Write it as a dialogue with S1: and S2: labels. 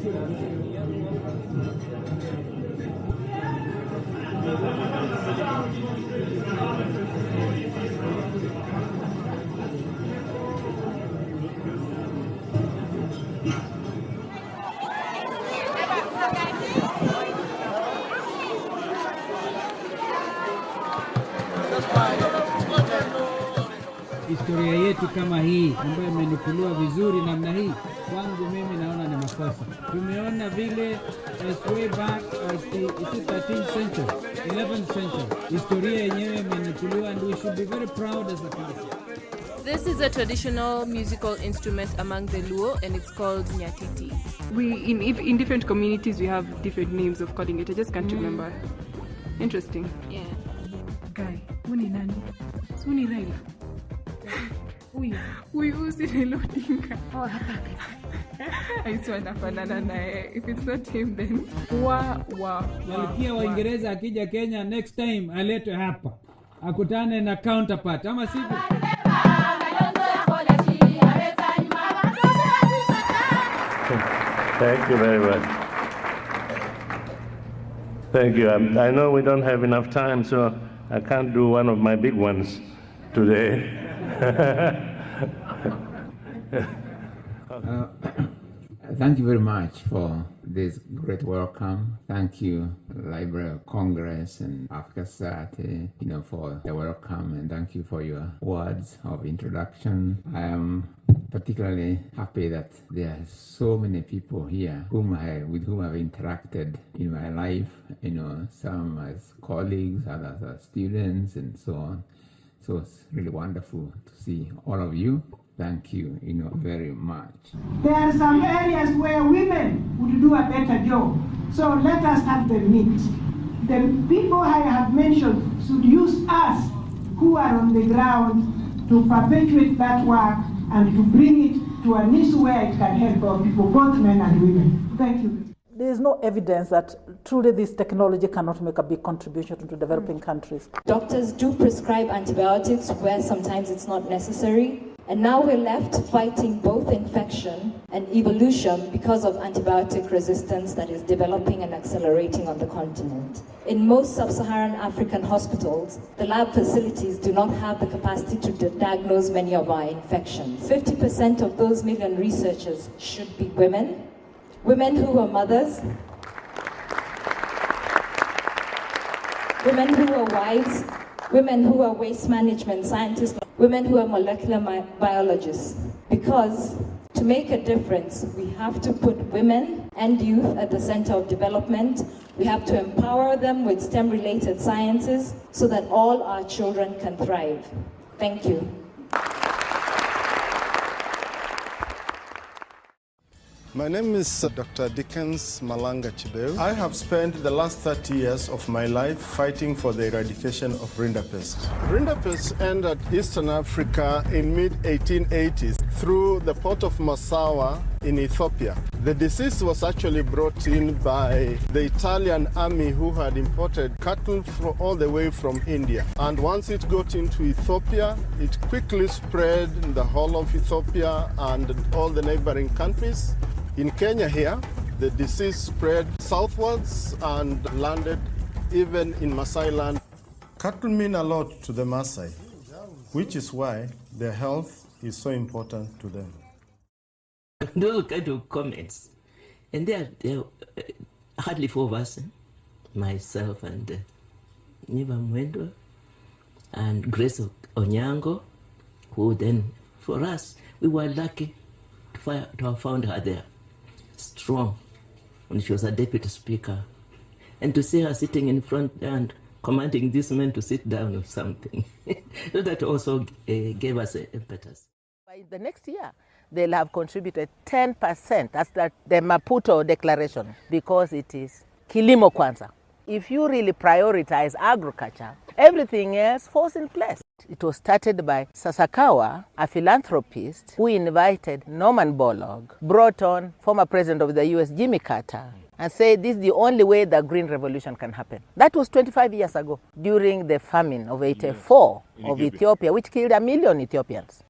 S1: Historia yetu kama hii ambayo imenukuliwa vizuri namna hii, kwangu mimi naona ni makosa. Tumeona vile as way back as the 13th century, 11th century, historia yenyewe imenukuliwa, and we should be very proud as a country.
S2: This is a traditional musical instrument among the Luo, and it's called nyatiti.
S3: In different communities we have different names of calling it. I just can't remember. Interesting.
S2: Yeah.
S3: Guy, uni nani? Suni Raila. Huyu si Raila Odinga.
S2: Oh, hapa.
S3: I swear nafanana naye. If it's not him then
S1: Malkia wa Uingereza akija Kenya next time aletwe hapa. Akutane na counterpart ama sivyo?
S4: Thank you very much. Thank you. I know we don't have enough time, so I can't do one of my big ones today.
S5: Thank you very much for this great welcome. Thank you, Library of Congress and Africa Society, for the welcome, and thank you for your words of introduction. I am particularly happy that there are so many people here with whom I've interacted in my life, some as colleagues, others as students, and so on. So it's really wonderful to see all of you. Thank you, very much.
S6: There are some areas where women would do a better job. So let us have the meet. The people I have mentioned should use us who are on the ground to perpetuate that work and to bring it to a niche where it can help our people, both men and women. Thank you.
S7: There is no evidence that truly this technology cannot make a big contribution to developing countries.
S8: Doctors do prescribe antibiotics where sometimes it's not necessary. And now we're left fighting both infection and evolution because of antibiotic resistance that is developing and accelerating on the continent. In most sub-Saharan African hospitals, the lab facilities do not have the capacity to diagnose many of our infections. 50% of those million researchers should be women. Women who are mothers, women who are wives, women who are waste management scientists, women who are molecular biologists. Because to make a difference, we have to put women and youth at the center of development. We have to empower them with STEM-related sciences so that all our children can thrive. Thank you.
S9: My name is Dr. Dickens Malanga Chibeu. I have spent the last 30 years of my life fighting for the eradication of rinderpest. Rinderpest entered Eastern Africa in mid-1880s through the port of Massawa in Ethiopia. The disease was actually brought in by the Italian army who had imported cattle all the way from India. And once it got into Ethiopia, it quickly spread in the whole of Ethiopia and all the neighboring countries. In Kenya here, the disease spread southwards and landed even in Maasai land. Cattle mean a lot to the Maasai, which is why their health is so important to them.
S10: Those kind of comments, and there are hardly four of us, myself and Niva Mwendo and Grace Onyango, who then, for us, we were lucky to have found her there, strong, when she was a deputy speaker, and to see her sitting in front and commanding these men to sit down or something. So that also gave us an impetus.
S11: By the next year, they'll have contributed 10%. That's the Maputo Declaration, because it is Kilimo Kwanza. If you really prioritize agriculture, everything else falls in place. It was started by Sasakawa, a philanthropist who invited Norman Borlaug, brought on former president of the US, Jimmy Carter, and said this is the only way the Green Revolution can happen. That was 25 years ago, during the famine of 84 of Ethiopia, which killed 1 million Ethiopians.